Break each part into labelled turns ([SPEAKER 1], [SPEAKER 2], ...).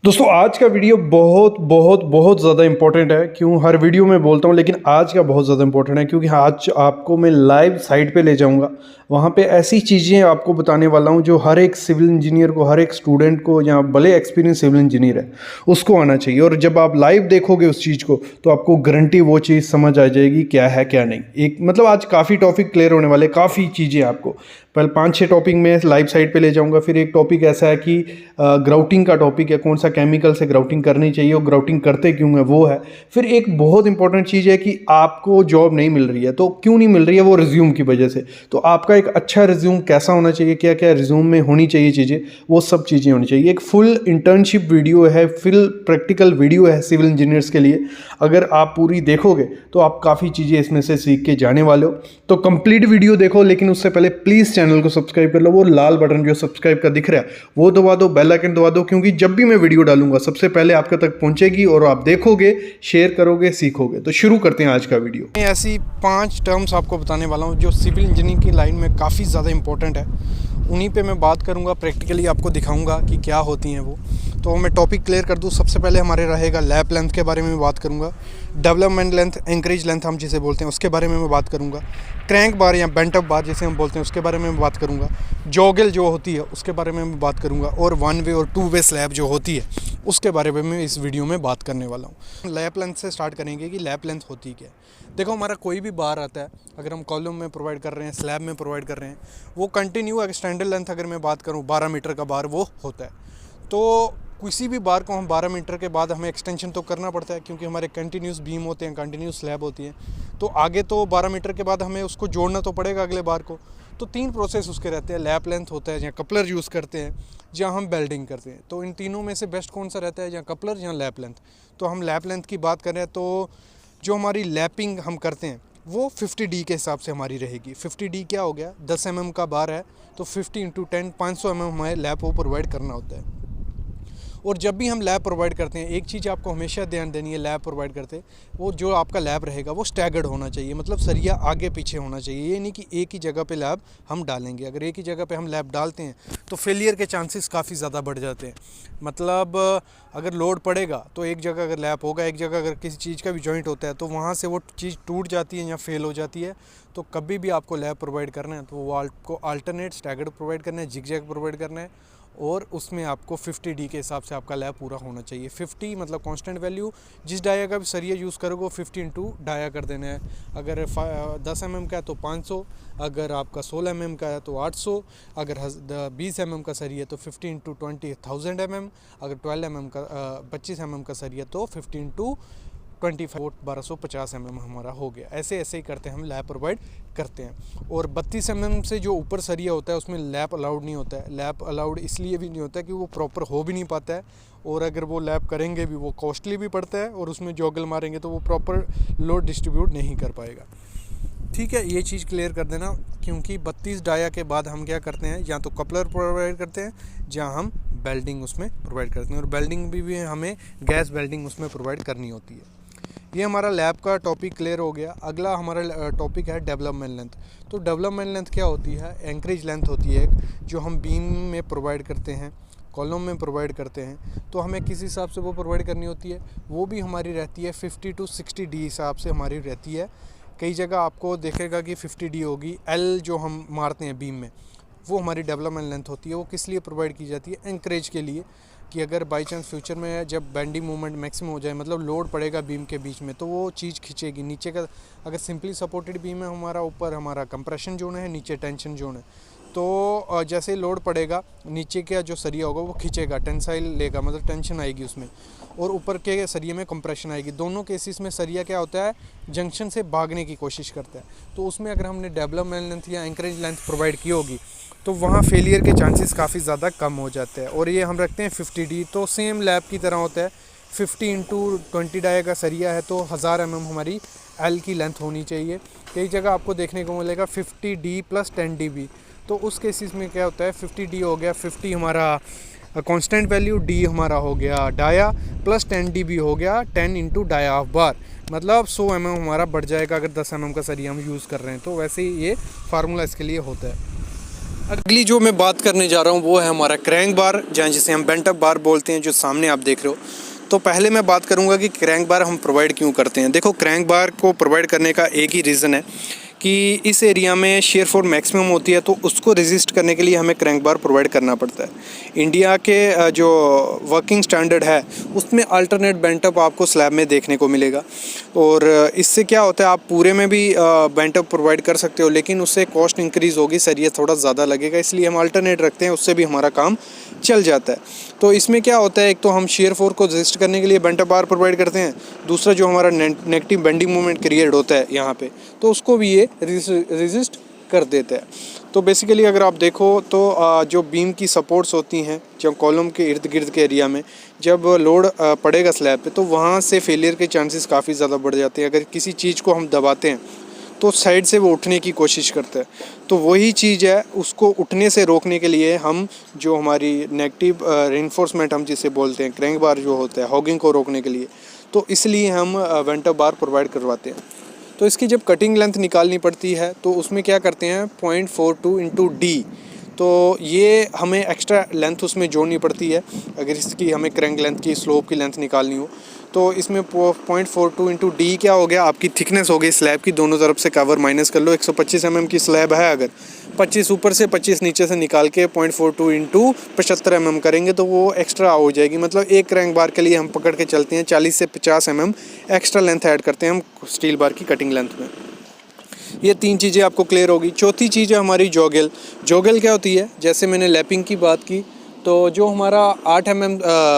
[SPEAKER 1] दोस्तों आज का वीडियो बहुत बहुत बहुत ज़्यादा इंपॉर्टेंट है। क्यों हर वीडियो में बोलता हूँ, लेकिन आज का बहुत ज़्यादा इंपॉर्टेंट है क्योंकि आज आपको मैं लाइव साइट पे ले जाऊँगा। वहाँ पे ऐसी चीज़ें आपको बताने वाला हूँ जो हर एक सिविल इंजीनियर को, हर एक स्टूडेंट को या भले एक्सपीरियंस सिविल इंजीनियर है उसको आना चाहिए। और जब आप लाइव देखोगे उस चीज़ को तो आपको गारंटी वो चीज़ समझ आ जाएगी क्या है क्या नहीं। एक मतलब आज काफ़ी टॉपिक क्लियर होने वाले, काफ़ी चीज़ें आपको पहले 5-6 टॉपिक में लाइव साइट पे ले जाऊंगा। फिर एक टॉपिक ऐसा है कि ग्राउटिंग का टॉपिक है, कौन सा केमिकल से ग्राउटिंग करनी चाहिए और ग्राउटिंग करते क्यों है वो है। फिर एक बहुत इंपॉर्टेंट चीज़ है कि आपको जॉब नहीं मिल रही है तो क्यों नहीं मिल रही है, वो रिज्यूम की वजह से। तो आपका एक अच्छा रिज्यूम कैसा होना चाहिए, क्या क्या रिज्यूम में होनी चाहिए चीज़ें, वो सब चीज़ें होनी चाहिए। एक फुल इंटर्नशिप वीडियो है, फुल प्रैक्टिकल वीडियो है सिविल इंजीनियर्स के लिए। अगर आप पूरी देखोगे तो आप काफ़ी चीज़ें इसमें से सीख के जाने वाले हो। तो कंप्लीट वीडियो देखो, लेकिन उससे पहले प्लीज़ चैनल को सब्सक्राइब कर लो। वो लाल बटन जो सब्सक्राइब का दिख रहा है वो दबा दो, बेल आइकन दबा दो, क्योंकि जब भी मैं वीडियो डालूंगा सबसे पहले आपके तक पहुंचेगी और आप देखोगे, शेयर करोगे, सीखोगे। तो शुरू करते हैं आज का वीडियो।
[SPEAKER 2] मैं ऐसी 5 टर्म्स आपको बताने वाला हूँ जो सिविल इंजीनियरिंग की लाइन में काफ़ी ज़्यादा इंपॉर्टेंट है। उन्हीं पे मैं बात करूँगा, प्रैक्टिकली आपको दिखाऊँगा कि क्या होती हैं वो। तो मैं टॉपिक क्लियर कर दूँ। सबसे पहले हमारे रहेगा लैप लेंथ के बारे में बात करूँगा, डेवलपमेंट लेंथ, एंकरेज लेंथ हम जिसे बोलते हैं उसके बारे में मैं बात करूँगा, क्रैंक बार या बेंट अप बार जिसे हम बोलते हैं उसके बारे में मैं बात करूँगा, जॉगल जो होती है उसके बारे में मैं बात करूँगा, और 1 वे और 2 वे स्लैब जो होती है उसके बारे में मैं इस वीडियो में बात करने वाला हूँ। लैप लेंथ से स्टार्ट करेंगे कि लैप लेंथ होती क्या है। देखो, हमारा कोई भी बार आता है, अगर हम कॉलम में प्रोवाइड कर रहे हैं, स्लैब में प्रोवाइड कर रहे हैं, वो कंटिन्यू स्टैंडर्ड लेंथ अगर मैं बात करूँ 12 मीटर का बार वो होता है। तो किसी भी बार को हम 12 मीटर के बाद हमें एक्सटेंशन तो करना पड़ता है, क्योंकि हमारे कंटिन्यूस बीम होते हैं, कंटिन्यूस स्लैब होती है। तो आगे तो 12 मीटर के बाद हमें उसको जोड़ना तो पड़ेगा अगले बार को। तो 3 प्रोसेस उसके रहते हैं। लैप लेंथ होता है जहाँ कपलर यूज़ करते हैं, जहाँ हम बेल्डिंग करते हैं। तो इन तीनों में से बेस्ट कौन सा रहता है, जहाँ कपलर या लैप लेंथ। तो हम लैप लेंथ की बात करें तो जो हमारी लैपिंग हम करते हैं वो 50D के हिसाब से हमारी रहेगी। 50D क्या हो गया, 10 mm का बार है तो 50 × 10 500 mm हमें लैप वो प्रोवाइड करना होता है। और जब भी हम लैब प्रोवाइड करते हैं, एक चीज़ आपको हमेशा ध्यान देनी है, लैब प्रोवाइड करते वो जो आपका लैब रहेगा वो स्टैगर्ड होना चाहिए, मतलब सरिया आगे पीछे होना चाहिए। ये नहीं कि एक ही जगह पे लैब हम डालेंगे। अगर एक ही जगह पे हम लैब डालते हैं तो फेलियर के चांसेस काफ़ी ज़्यादा बढ़ जाते हैं। मतलब अगर लोड पड़ेगा तो एक जगह अगर लैब होगा, एक जगह अगर किसी चीज़ का भी जॉइंट होता है तो वहाँ से वो चीज़ टूट जाती है या फेल हो जाती है। तो कभी भी आपको लैब प्रोवाइड करना है तो वो आपको अल्टरनेट स्टैगर्ड प्रोवाइड करना है, जिग जैग प्रोवाइड करना है, और उसमें आपको 50D के हिसाब से आपका लैब पूरा होना चाहिए। 50 मतलब कांस्टेंट वैल्यू, जिस डाया का भी सरिया यूज़ करोगे वो 50 × डाया कर देना है। अगर 10 mm का है तो 500, अगर आपका 16 mm का है तो 800, अगर 20 mm का सरिया तो 50 × 20 1000 mm, अगर 12 mm का 25 mm का सरिया तो 50 × 25 1250 mm हमारा हो गया। ऐसे ऐसे ही करते हैं, हम लैब प्रोवाइड करते हैं। और 32 mm से जो ऊपर सरिया होता है उसमें लैप अलाउड नहीं होता है। लैप अलाउड इसलिए भी नहीं होता है कि वो प्रॉपर हो भी नहीं पाता है, और अगर वो लैप करेंगे भी वो कॉस्टली भी पड़ता है, और उसमें जॉगल मारेंगे तो वो प्रॉपर लोड डिस्ट्रीब्यूट नहीं कर पाएगा। ठीक है, ये चीज़ क्लियर कर देना, क्योंकि 32 डाया के बाद हम क्या करते हैं, या तो कपलर प्रोवाइड करते हैं जहाँ हम बेल्डिंग उसमें प्रोवाइड करते हैं, और बेल्डिंग भी हमें गैस बेल्डिंग उसमें प्रोवाइड करनी होती है। ये हमारा लैब का टॉपिक क्लियर हो गया। अगला हमारा टॉपिक है डेवलपमेंट लेंथ। तो डेवलपमेंट लेंथ क्या होती है, एंकरेज लेंथ होती है एक, जो हम बीम में प्रोवाइड करते हैं, कॉलम में प्रोवाइड करते हैं। तो हमें किस हिसाब से वो प्रोवाइड करनी होती है, वो भी हमारी रहती है 50 to 60D हिसाब से हमारी रहती है। कई जगह आपको देखेगा कि 50D होगी। एल जो हम मारते हैं बीम में वो हमारी डेवलपमेंट लेंथ होती है। वो किस लिए प्रोवाइड की जाती है, एंकरेज के लिए, कि अगर बाई चांस फ्यूचर में जब बेंडिंग मूवमेंट मैक्सिमम हो जाए, मतलब लोड पड़ेगा बीम के बीच में, तो वो चीज़ खींचेगी नीचे का। अगर सिंपली सपोर्टेड बीम है हमारा, ऊपर हमारा कंप्रेशन जोन है, नीचे टेंशन जोन है, तो जैसे लोड पड़ेगा नीचे का जो सरिया होगा वो खींचेगा, टेंसाइल लेगा, मतलब टेंशन आएगी उसमें, और ऊपर के सरिये में कंप्रेशन आएगी। दोनों केसेस में सरिया क्या होता है, जंक्शन से भागने की कोशिश करता है। तो उसमें अगर हमने डेवलपमेंट लेंथ या एंकरेज लेंथ प्रोवाइड की होगी तो वहाँ फेलियर के चांसेस काफ़ी ज़्यादा कम हो जाते हैं। और ये हम रखते हैं 50D। तो सेम लैब की तरह होता है, 50 × 20 डाया का सरिया है तो 1000 mm हमारी एल की लेंथ होनी चाहिए। कई जगह आपको देखने को मिलेगा 50D + 10dB। तो उस केसेस में क्या होता है, 50D हो गया, 50 हमारा कांस्टेंट वैल्यू, डी हमारा हो गया डाया, प्लस 10dB हो गया 10 × डाया ऑफ बार, मतलब 100 mm हमारा बढ़ जाएगा अगर 10 mm का सरिया हम यूज़ कर रहे हैं। तो वैसे ही ये फार्मूला इसके लिए होता है। अगली जो मैं बात करने जा रहा हूँ वो है हमारा क्रैंक बार, जहाँ जिसे हम बेंट अप बार बोलते हैं, जो सामने आप देख रहे हो। तो पहले मैं बात करूँगा कि क्रैंक बार हम प्रोवाइड क्यों करते हैं। देखो, क्रैंक बार को प्रोवाइड करने का एक ही रीज़न है कि इस एरिया में शेयर फोर्स मैक्सिमम होती है, तो उसको रेजिस्ट करने के लिए हमें क्रैंक बार प्रोवाइड करना पड़ता है। इंडिया के जो वर्किंग स्टैंडर्ड है उसमें अल्टरनेट बेंट अप आपको स्लैब में देखने को मिलेगा, और इससे क्या होता है, आप पूरे में भी बेंट अप प्रोवाइड कर सकते हो, लेकिन उससे कॉस्ट इंक्रीज़ होगी, सरिया थोड़ा ज़्यादा लगेगा, इसलिए हम अल्टरनेट रखते हैं, उससे भी हमारा काम चल जाता है। तो इसमें क्या होता है, एक तो हम शेयर फोर्स को रेजिस्ट करने के लिए बेंट अप बार प्रोवाइड करते हैं, दूसरा जो हमारा नेगेटिव बेंडिंग मोमेंट क्रिएट होता है यहाँ पे, तो उसको भी ये रेजिस्ट कर देता है। तो बेसिकली अगर आप देखो तो जो बीम की सपोर्ट्स होती हैं, जब कॉलम के इर्द गिर्द के एरिया में जब लोड पड़ेगा स्लैब पे, तो वहाँ से फेलियर के चांसेस काफ़ी ज़्यादा बढ़ जाते हैं। अगर किसी चीज़ को हम दबाते हैं तो साइड से वो उठने की कोशिश करता है, तो वही चीज़ है, उसको उठने से रोकने के लिए हम जो हमारी नेगेटिव रेनफोर्समेंट हम जिसे बोलते हैं, क्रैंक बार जो होता है हॉगिंग को रोकने के लिए, तो इसलिए हम बेंट अप बार प्रोवाइड करवाते हैं। तो इसकी जब कटिंग लेंथ निकालनी पड़ती है तो उसमें क्या करते हैं, 0.42 इंटू डी, तो ये हमें एक्स्ट्रा लेंथ उसमें जोड़नी पड़ती है अगर इसकी हमें क्रैंक लेंथ की स्लोप की लेंथ निकालनी हो। तो इसमें 0.42 इंटू डी क्या हो गया, आपकी थिकनेस हो गई स्लैब की, दोनों तरफ से कवर माइनस कर लो। 125 mm की स्लैब है, अगर 25 ऊपर से 25 नीचे से निकाल के 0.42 इंटू 75 mm करेंगे तो वो एक्स्ट्रा हो जाएगी। मतलब एक क्रैंक बार के लिए हम पकड़ के चलते हैं 40 से 50 mm एक्स्ट्रा लेंथ ऐड करते हैं हम स्टील बार की कटिंग लेंथ में। ये तीन चीज़ें आपको क्लियर होगी। चौथी चीज़ है हमारी जॉगल। जॉगल क्या होती है, जैसे मैंने लैपिंग की बात की, तो जो हमारा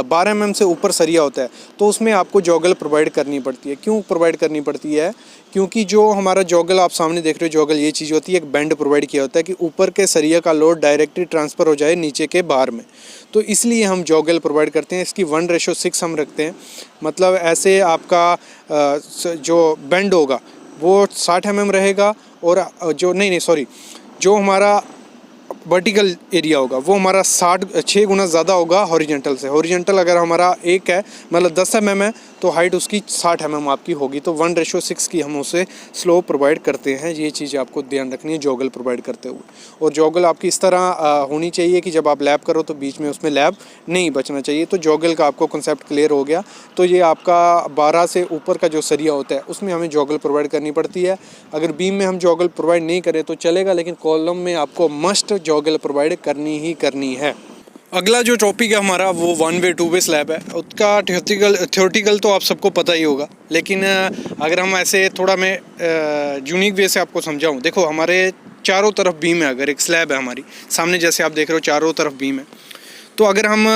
[SPEAKER 2] 12 mm से ऊपर सरिया होता है तो उसमें आपको जॉगल प्रोवाइड करनी पड़ती है। क्यों प्रोवाइड करनी पड़ती है, क्योंकि जो हमारा जॉगल आप सामने देख रहे हो, जॉगल ये चीज़ होती है, एक बैंड प्रोवाइड किया होता है कि ऊपर के सरिया का लोड डायरेक्टली ट्रांसफ़र हो जाए नीचे के बार में, तो इसलिए हम जॉगल प्रोवाइड करते हैं। इसकी 1:6 हम रखते हैं, मतलब ऐसे आपका जो बेंड होगा वो 60 mm रहेगा, और जो हमारा वर्टिकल एरिया होगा वो हमारा 6 गुना ज़्यादा होगा हॉरिजेंटल से। हॉरिजेंटल अगर हमारा 1 है, मतलब 10 mm है, तो हाइट उसकी 60 mm आपकी होगी, तो 1:6 की हम उसे स्लोप प्रोवाइड करते हैं। ये चीज़ आपको ध्यान रखनी है जॉगल प्रोवाइड करते हुए। और जॉगल आपकी इस तरह होनी चाहिए कि जब आप लैब करो तो बीच में उसमें लैब नहीं बचना चाहिए। तो जॉगल का आपको कंसेप्ट क्लियर हो गया। तो ये आपका 12 से ऊपर का जो सरिया होता है उसमें हमें जॉगल प्रोवाइड करनी पड़ती है। अगर बीम में हम जॉगल प्रोवाइड नहीं करें तो चलेगा, लेकिन कॉलम में आपको मस्ट जॉगल प्रोवाइड करनी ही करनी है। अगला जो टॉपिक है हमारा वो 1 वे 2 वे स्लैब है। उसका थ्योरेटिकल तो आप सबको पता ही होगा, लेकिन अगर हम ऐसे थोड़ा मैं यूनिक वे से आपको समझाऊं, देखो हमारे चारों तरफ बीम है, अगर एक स्लैब है हमारी सामने जैसे आप देख रहे हो चारों तरफ बीम है, तो अगर हम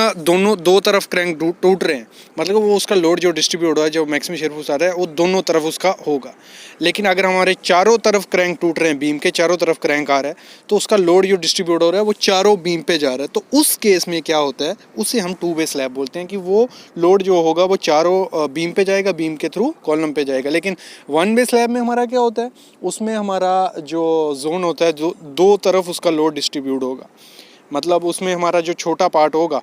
[SPEAKER 2] दो तरफ क्रैंक टूट रहे हैं, मतलब वो उसका लोड जो डिस्ट्रीब्यूट हो रहा है, जो मैक्सिमम शेयर फोर्स आ रहा है वो दोनों तरफ उसका होगा। लेकिन अगर हमारे चारों तरफ क्रैंक टूट रहे हैं, बीम के चारों तरफ क्रैंक आ रहा है, तो उसका लोड जो डिस्ट्रीब्यूट हो रहा है वो चारों बीम पे जा रहा है। तो उस केस में क्या होता है, उसे हम 2 वे स्लैब बोलते हैं कि वो लोड जो होगा वो चारों बीम पे जाएगा, बीम के थ्रू कॉलम पे जाएगा। लेकिन 1 वे स्लैब में हमारा क्या होता है, उसमें हमारा जो जोन होता है, जो दो तरफ उसका लोड डिस्ट्रीब्यूट होगा, मतलब उसमें हमारा जो छोटा पार्ट होगा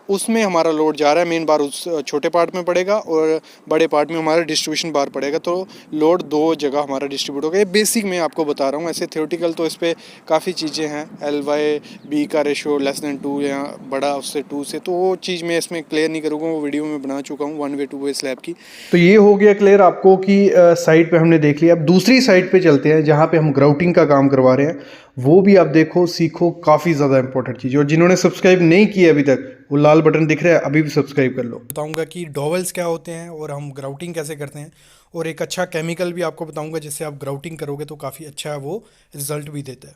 [SPEAKER 2] उसमें हमारा लोड जा रहा है, मेन बार उस छोटे पार्ट में पड़ेगा और बड़े पार्ट में हमारा डिस्ट्रीब्यूशन बार पड़ेगा, तो लोड दो जगह हमारा डिस्ट्रीब्यूट होगा। ये बेसिक मैं आपको बता रहा हूँ, ऐसे थ्योरेटिकल तो इस पर काफ़ी चीज़ें हैं, L/B का रेशो <2 या बड़ा उससे 2 से, तो वो चीज़ मैं इसमें क्लियर नहीं करूँगा, वो वीडियो में बना चुका हूँ 1 वे 2 वे स्लैब की।
[SPEAKER 1] तो ये हो गया क्लियर आपको कि साइड पे हमने देख लिया। अब दूसरी साइड पे चलते हैं जहाँ पे हम ग्राउटिंग का काम करवा रहे हैं, वो भी आप देखो सीखो, काफ़ी ज़्यादा इंपॉर्टेंट चीज़ है। और जिन्होंने सब्सक्राइब नहीं किया अभी तक, वो लाल बटन दिख रहा है, अभी भी सब्सक्राइब कर लो।
[SPEAKER 2] बताऊंगा कि डॉवल्स क्या होते हैं और हम ग्राउटिंग कैसे करते हैं, और एक अच्छा केमिकल भी आपको बताऊंगा जिससे आप ग्राउटिंग करोगे तो काफ़ी अच्छा वो रिजल्ट भी देता है।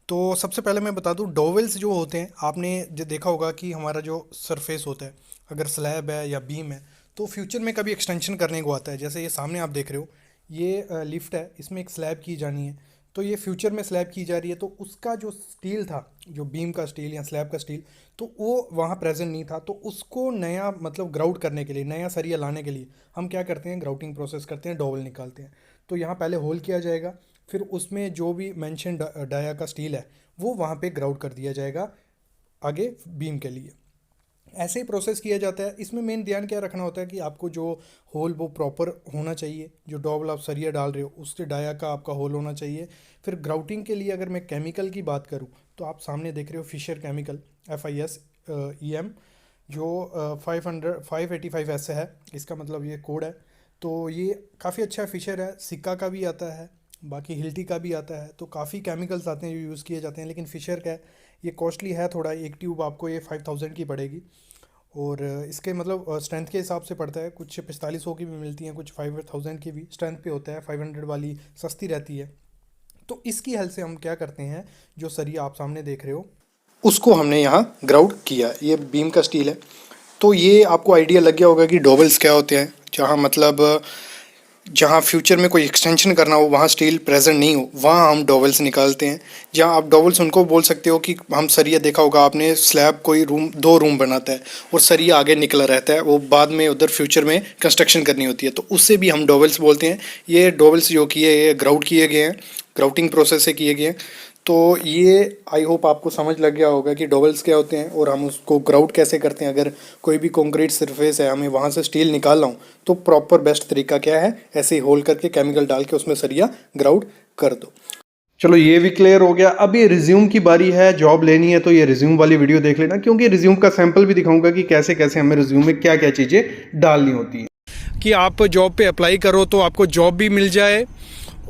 [SPEAKER 2] तो सबसे पहले मैं बता दूं, डॉवल्स जो होते हैं, आपने जो देखा होगा कि हमारा जो सरफेस होता है, अगर स्लैब है या बीम है, तो फ्यूचर में कभी एक्सटेंशन करने को आता है। जैसे ये सामने आप देख रहे हो, ये लिफ्ट है, इसमें एक स्लैब की जानी है, तो ये फ्यूचर में स्लैब की जा रही है, तो उसका जो स्टील था, जो बीम का स्टील या स्लैब का स्टील, तो वो वहाँ प्रेजेंट नहीं था। तो उसको नया मतलब ग्राउट करने के लिए, नया सरिया लाने के लिए हम क्या करते हैं, ग्राउटिंग प्रोसेस करते हैं, डॉवल निकालते हैं। तो यहाँ पहले होल किया जाएगा, फिर उसमें जो भी मेंशन डाया का स्टील है वो वहाँ पे ग्राउट कर दिया जाएगा आगे बीम के लिए। ऐसे ही प्रोसेस किया जाता है। इसमें मेन ध्यान क्या रखना होता है कि आपको जो होल वो प्रॉपर होना चाहिए, जो डॉबल आप सरिया डाल रहे हो उससे डाया का आपका होल होना चाहिए। फिर ग्राउटिंग के लिए अगर मैं केमिकल की बात करूँ तो आप सामने देख रहे हो फिशर केमिकल FISEM, जो 585 ऐसे है, इसका मतलब ये कोड है। तो ये काफ़ी अच्छा फीचर है। सिक्का का भी आता है, बाकी हिल्टी का भी आता है, तो काफ़ी केमिकल्स आते हैं जो यूज़ किए जाते हैं। लेकिन फिशर का है, ये कॉस्टली है थोड़ा, एक ट्यूब आपको ये 5000 की पड़ेगी। और इसके मतलब स्ट्रेंथ के हिसाब से पड़ता है, कुछ 4500 की भी मिलती हैं, कुछ 5000 की भी स्ट्रेंथ पे होता है। 500 वाली सस्ती रहती है। तो इसकी हेल्प से हम क्या करते हैं, जो सरिया आप सामने देख रहे हो उसको हमने यहाँ ग्राउंड किया। ये बीम का स्टील है। तो ये आपको आइडिया लग गया होगा कि डॉबल्स क्या होते हैं। जहाँ मतलब जहाँ फ्यूचर में कोई एक्सटेंशन करना हो, वहाँ स्टील प्रेजेंट नहीं हो, वहाँ हम डॉवल्स निकालते हैं। जहाँ आप डॉवल्स उनको बोल सकते हो कि हम सरिया, देखा होगा आपने, स्लैब कोई रूम 2 रूम बनाता है और सरिया आगे निकला रहता है, वो बाद में उधर फ्यूचर में कंस्ट्रक्शन करनी होती है, तो उससे भी हम डॉवल्स बोलते हैं। ये डॉवल्स जो किए, ये ग्राउट किए गए हैं, ग्राउटिंग प्रोसेस से किए गए हैं। तो ये आई होप आपको समझ लग गया होगा कि डॉवल्स क्या होते हैं और हम उसको ग्राउट कैसे करते हैं। अगर कोई भी कंक्रीट सरफेस है, हमें वहाँ से स्टील निकालना हो, तो प्रॉपर बेस्ट तरीका क्या है, ऐसे ही होल करके केमिकल डाल के उसमें सरिया ग्राउट कर दो।
[SPEAKER 1] चलो ये भी क्लियर हो गया। अब ये रिज्यूम की बारी है, जॉब लेनी है तो ये रिज्यूम वाली वीडियो देख लेना, क्योंकि रिज्यूम का सैंपल भी दिखाऊंगा कि कैसे कैसे हमें रिज्यूम में क्या क्या चीज़ें डालनी होती हैं
[SPEAKER 2] कि आप जॉब पे अप्लाई करो तो आपको जॉब भी मिल जाए,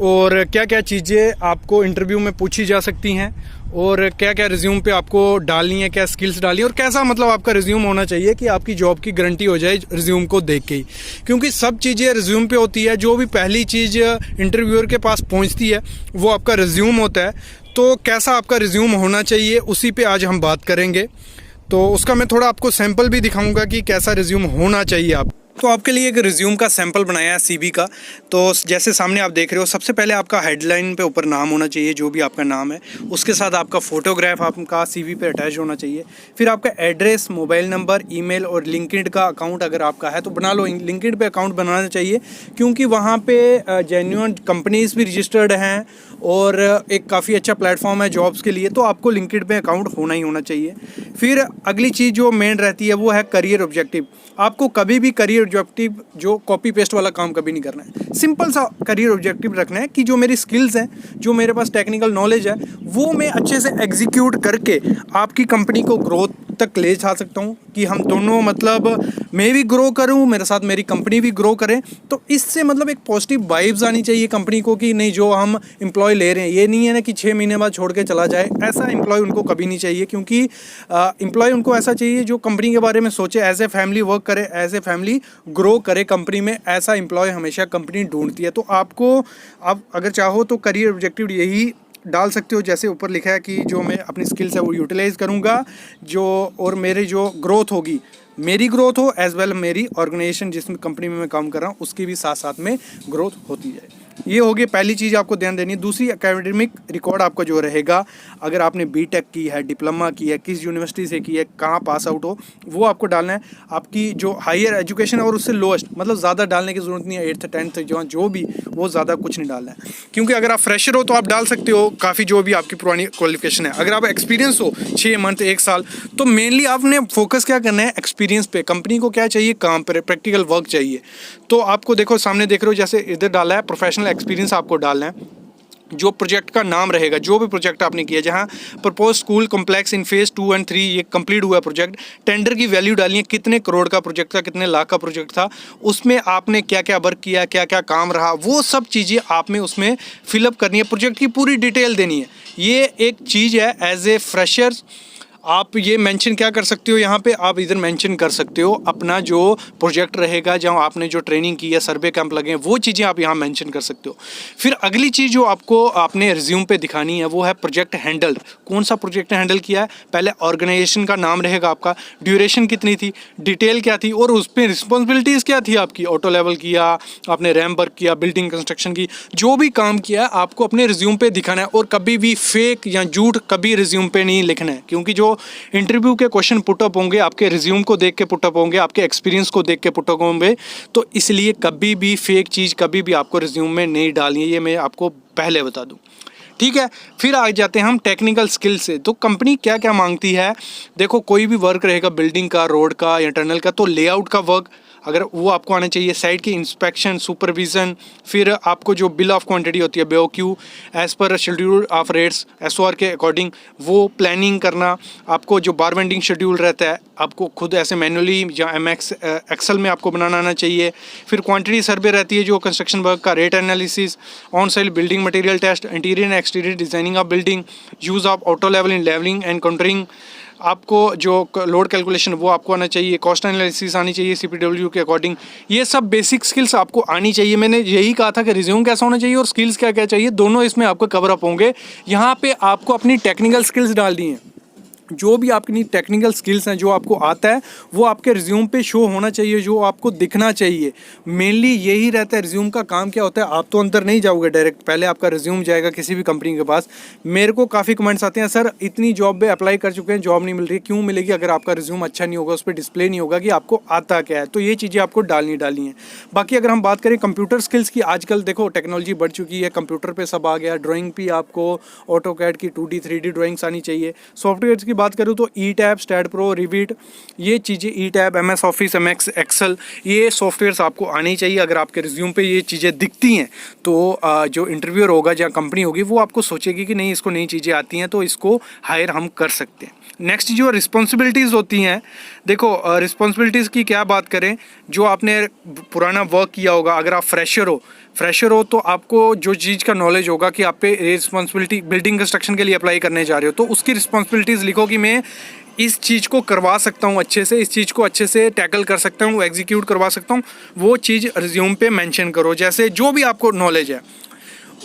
[SPEAKER 2] और क्या क्या चीज़ें आपको इंटरव्यू में पूछी जा सकती हैं, और क्या क्या रिज्यूम पे आपको डालनी है, क्या स्किल्स डालनी है, और कैसा मतलब आपका रिज्यूम होना चाहिए कि आपकी जॉब की गारंटी हो जाए रिज्यूम को देख के ही। क्योंकि सब चीज़ें रिज्यूम पे होती है। जो भी पहली चीज़ इंटरव्यूअर के पास पहुंचती है वो आपका रिज्यूम होता है। तो कैसा आपका रिज्यूम होना चाहिए, उसी पे आज हम बात करेंगे। तो उसका मैं थोड़ा आपको सैंपल भी दिखाऊंगा कि कैसा रिज्यूम होना चाहिए आप। तो आपके लिए एक रिज्यूम का सैंपल बनाया है CV का। तो जैसे सामने आप देख रहे हो, सबसे पहले आपका हेडलाइन पे ऊपर नाम होना चाहिए, जो भी आपका नाम है, उसके साथ आपका फ़ोटोग्राफ आपका CV पे अटैच होना चाहिए। फिर आपका एड्रेस, मोबाइल नंबर, ईमेल और लिंक्डइन का अकाउंट अगर आपका है तो बना लो। लिंक्डइन पे अकाउंट बनाना चाहिए, क्योंकि वहाँ पे जेन्युइन कंपनीज भी रजिस्टर्ड हैं और एक काफ़ी अच्छा प्लेटफॉर्म है जॉब्स के लिए। तो आपको लिंक्डइन पे अकाउंट होना ही होना चाहिए। फिर अगली चीज़ जो मेन रहती है वो है करियर ऑब्जेक्टिव। आपको कभी भी करियर ऑब्जेक्टिव जो कॉपी पेस्ट वाला काम कभी नहीं करना है। सिंपल सा करियर ऑब्जेक्टिव रखना है कि जो मेरी स्किल्स हैं, जो मेरे पास टेक्निकल नॉलेज है, वो मैं अच्छे से एग्जीक्यूट करके आपकी कंपनी को ग्रोथ तक ले जा सकता हूँ, कि हम दोनों मतलब मैं भी ग्रो करूँ, मेरे साथ मेरी कंपनी भी ग्रो करे। तो इससे मतलब एक पॉजिटिव वाइब्स आनी चाहिए कंपनी को कि नहीं, जो हम एम्प्लॉय ले रहे हैं, ये नहीं है ना कि 6 महीने बाद छोड़ के चला जाए। ऐसा एम्प्लॉय उनको कभी नहीं चाहिए, क्योंकि एम्प्लॉय उनको ऐसा चाहिए जो कंपनी के बारे में सोचे, एज ए फैमिली वर्क करे, एज ए फैमिली ग्रो करे कंपनी में। ऐसा एम्प्लॉय हमेशा कंपनी ढूंढती है। तो आपको, आप अगर चाहो तो करियर ऑब्जेक्टिव यही डाल सकते हो, जैसे ऊपर लिखा है कि जो मैं अपनी स्किल्स है वो यूटिलाइज करूँगा, जो और मेरी जो ग्रोथ होगी, मेरी ग्रोथ हो एज वेल मेरी ऑर्गेनाइजेशन जिस कंपनी में मैं काम कर रहा हूँ उसकी भी साथ साथ में ग्रोथ होती जाए। ये होगी पहली चीज़ आपको ध्यान देनी है। दूसरी, एकेडमिक रिकॉर्ड आपका जो रहेगा, अगर आपने BTech की है, डिप्लोमा की है, किस यूनिवर्सिटी से की है, कहाँ पास आउट हो, वो आपको डालना है। आपकी जो हायर एजुकेशन और उससे लोएस्ट, मतलब ज़्यादा डालने की ज़रूरत नहीं है, 8th 10th जो भी, वो ज़्यादा कुछ नहीं डालना है। क्योंकि अगर आप फ्रेशर हो तो आप डाल सकते हो काफ़ी, जो भी आपकी पुरानी क्वालिफिकेशन है। अगर आप एक्सपीरियंस हो 6 मंथ 1 साल, तो मेनली आपने फोकस क्या करना है, एक्सपीरियंस पे। कंपनी को क्या चाहिए, काम पर प्रैक्टिकल वर्क चाहिए। तो आपको देखो सामने देख रहे हो, जैसे इधर डाला है प्रोफेशनल एक्सपीरियंस आपको डालना है। जो प्रोजेक्ट का नाम रहेगा, जो भी प्रोजेक्ट आपने किया, जहाँ propose school complex in phase 2 और 3 ये कंप्लीट हुआ प्रोजेक्ट, टेंडर की वैल्यू डालनी है, कितने करोड़ का प्रोजेक्ट था, कितने लाख का प्रोजेक्ट था, उसमें आपने क्या क्या वर्क किया, क्या क्या काम रहा, वो सब चीज़ें आप में उसमें फिलअप करनी है। प्रोजेक्ट की पूरी डिटेल देनी है। ये एक चीज़ है, एज ए फ्रेशर्स आप ये मेंशन क्या कर सकते हो, यहाँ पे आप इधर मेंशन कर सकते हो अपना जो प्रोजेक्ट रहेगा, जहाँ आपने जो ट्रेनिंग की है, सर्वे कैंप लगे हैं, वो चीज़ें आप यहाँ मेंशन कर सकते हो। फिर अगली चीज़ जो आपको अपने रिज्यूम पे दिखानी है वो है प्रोजेक्ट हैंडल। कौन सा प्रोजेक्ट हैंडल किया है, पहले ऑर्गेनाइजेशन का नाम रहेगा आपका, ड्यूरेशन कितनी थी, डिटेल क्या थी, और उस पर रिस्पॉन्सिबिलिटीज़ क्या थी आपकी। ऑटो लेवल किया आपने, रैम वर्क किया, बिल्डिंग कंस्ट्रक्शन की, जो भी काम किया आपको अपने रिज्यूम पे दिखाना है। और कभी भी फेक या झूठ कभी रिज्यूम पे नहीं लिखना है, क्योंकि जो इंटरव्यू के क्वेश्चन पुटअप होंगे आपके रिज्यूम को देख के पुटअप होंगे, आपके एक्सपीरियंस को देख के पुटअप होंगे। तो इसलिए कभी भी फेक चीज़ कभी भी आपको रिज्यूम में नहीं डालनी है, ये मैं आपको पहले बता दूं। ठीक है। फिर आ जाते हैं हम टेक्निकल स्किल से। तो कंपनी क्या क्या मांगती है, देखो कोई भी वर्क रहेगा बिल्डिंग का, रोड का या टनल का, तो लेआउट का वर्क अगर वो आपको आना चाहिए, साइट की इंस्पेक्शन, सुपरविज़न, फिर आपको जो बिल ऑफ क्वांटिटी होती है BOQ as per schedule of rates SOR के अकॉर्डिंग वो प्लानिंग करना, आपको जो बार वेंडिंग शेड्यूल रहता है आपको खुद ऐसे मैनुअली या MX एक्सेल में आपको बनाना आना चाहिए। फिर क्वांटिटी सर्वे रहती है जो कंस्ट्रक्शन वर्क का, rate analysis, on site building material test, interior and exterior designing of building, use of auto level in levelling and contouring, आपको जो लोड कैलकुलेशन वो आपको आना चाहिए, कॉस्ट एनालिसिस आनी चाहिए CPW के अकॉर्डिंग। ये सब बेसिक स्किल्स आपको आनी चाहिए। मैंने यही कहा था कि रिज्यूम कैसा होना चाहिए और स्किल्स क्या क्या चाहिए, दोनों इसमें आपको कवर अप होंगे। यहाँ पे आपको अपनी टेक्निकल स्किल्स डालनी है। जो भी आपकी टेक्निकल स्किल्स हैं, जो आपको आता है वो आपके रिज्यूम पे शो होना चाहिए, जो आपको दिखना चाहिए। मेनली यही रहता है। रिज्यूम का काम क्या होता है, आप तो अंदर नहीं जाओगे डायरेक्ट, पहले आपका रिज्यूम जाएगा किसी भी कंपनी के पास। मेरे को काफ़ी कमेंट्स आते हैं, सर इतनी जॉब पे अप्लाई कर चुके हैं, जॉब नहीं मिल रही। क्यों मिलेगी अगर आपका रिज्यूम अच्छा नहीं होगा, उस पर डिस्प्ले नहीं होगा कि आपको आता क्या है। तो ये चीज़ें आपको डालनी है। बाकी अगर हम बात करें कंप्यूटर स्किल्स की, आजकल देखो टेक्नोलॉजी बढ़ चुकी है, कंप्यूटर पर सब आ गया। ड्राइंग भी आपको AutoCAD की 2D 3D ड्राइंग्स आनी चाहिए। सॉफ्टवेयर की बात करूँ तो ETAB, स्टैड प्रो, रिविट, ये चीज़ें, ETAB, MS office, MX excel, ये सॉफ्टवेयर्स आपको आनी चाहिए। अगर आपके रिज्यूम पे ये चीज़ें दिखती हैं तो जो इंटरव्यूअर होगा या कंपनी होगी वो आपको सोचेगी कि नहीं इसको नई चीज़ें आती हैं तो इसको हायर हम कर सकते हैं। नेक्स्ट जो रिस्पॉन्सिबिलिटीज़ होती हैं, देखो रिस्पॉन्सिबिलिटीज़ की क्या बात करें, जो आपने पुराना वर्क किया होगा, अगर आप फ्रेशर हो तो आपको जो चीज़ का नॉलेज होगा कि आप पे रिस्पॉन्सिबिलिटी बिल्डिंग कंस्ट्रक्शन के लिए अप्लाई करने जा रहे हो, तो उसकी रिस्पॉन्सिबिलिटीज़ लिखो कि मैं इस चीज़ को करवा सकता हूँ अच्छे से, इस चीज़ को अच्छे से टैकल कर सकता हूँ, एग्जीक्यूट करवा सकता हूँ, वो चीज़ रिज्यूम पे मेंशन करो, जैसे जो भी आपको नॉलेज है।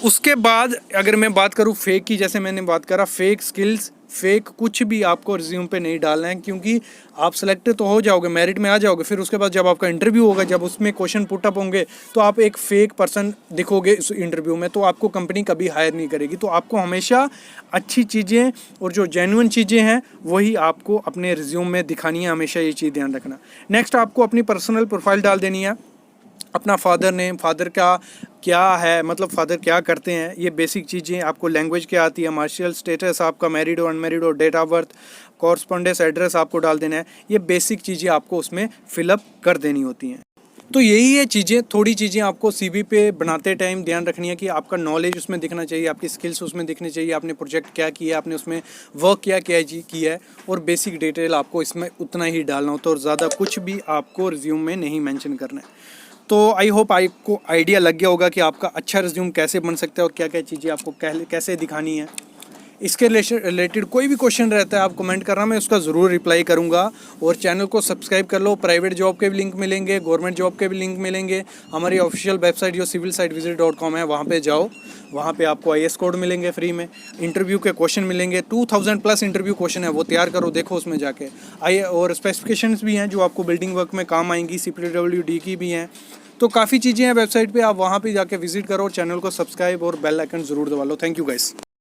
[SPEAKER 2] उसके बाद अगर मैं बात करूँ फेक की, जैसे मैंने बात करा फेक स्किल्स, फेक कुछ भी आपको रिज्यूम पे नहीं डालना है, क्योंकि आप सेलेक्ट तो हो जाओगे, मेरिट में आ जाओगे, फिर उसके बाद जब आपका इंटरव्यू होगा, जब उसमें क्वेश्चन पुट अप होंगे तो आप एक फेक पर्सन दिखोगे इस इंटरव्यू में, तो आपको कंपनी कभी हायर नहीं करेगी। तो आपको हमेशा अच्छी चीज़ें और जो जेन्युइन चीज़ें हैं वही आपको अपने रिज्यूम में दिखानी है, हमेशा ये चीज़ ध्यान रखना। नेक्स्ट आपको अपनी पर्सनल प्रोफाइल डाल देनी है, अपना फादर नेम, फादर का क्या है, मतलब फादर क्या करते हैं, ये बेसिक चीज़ें आपको, लैंग्वेज क्या आती है, मार्शियल स्टेटस आपका, मैरिड और अनमैरिड और date of birth, correspondence address आपको डाल देना है। ये बेसिक चीज़ें आपको उसमें फिलअप कर देनी होती हैं। तो यही है चीज़ें, थोड़ी चीज़ें आपको CV पे बनाते टाइम ध्यान रखनी है कि आपका नॉलेज उसमें दिखना चाहिए, आपकी स्किल्स उसमें दिखनी चाहिए, आपने प्रोजेक्ट क्या किया, आपने उसमें वर्क क्या किया है, और बेसिक डिटेल आपको इसमें उतना ही डालना होता है और ज़्यादा कुछ भी आपको रिज्यूम में नहीं मेंशन करना है। तो आई होप आपको आइडिया लग गया होगा कि आपका अच्छा रिज्यूम कैसे बन सकता है और क्या क्या चीज़ें आपको कैसे दिखानी है। इसके रिलेटेड कोई भी क्वेश्चन रहता है आप कमेंट करना, मैं उसका ज़रूर रिप्लाई करूंगा। और चैनल को सब्सक्राइब कर लो, प्राइवेट जॉब के भी लिंक मिलेंगे, गवर्नमेंट जॉब के भी लिंक मिलेंगे। हमारी ऑफिशियल वेबसाइट जो civilsitevisit.com है, वहाँ पे जाओ, वहाँ पे आपको IS कोड मिलेंगे फ्री में, इंटरव्यू के क्वेश्चन मिलेंगे, 2000+ इंटरव्यू क्वेश्चन है, वो तैयार करो, देखो उसमें जाके आइए। और स्पेसिफिकेशंस भी हैं जो आपको बिल्डिंग वर्क में काम आएंगी, CPWD की भी हैं। तो काफ़ी चीज़ें हैं वेबसाइट पे, आप वहाँ पे जाके विजिट करो, चैनल को सब्सक्राइब और बेल आइकन ज़रूर दबा लो। Thank you guys.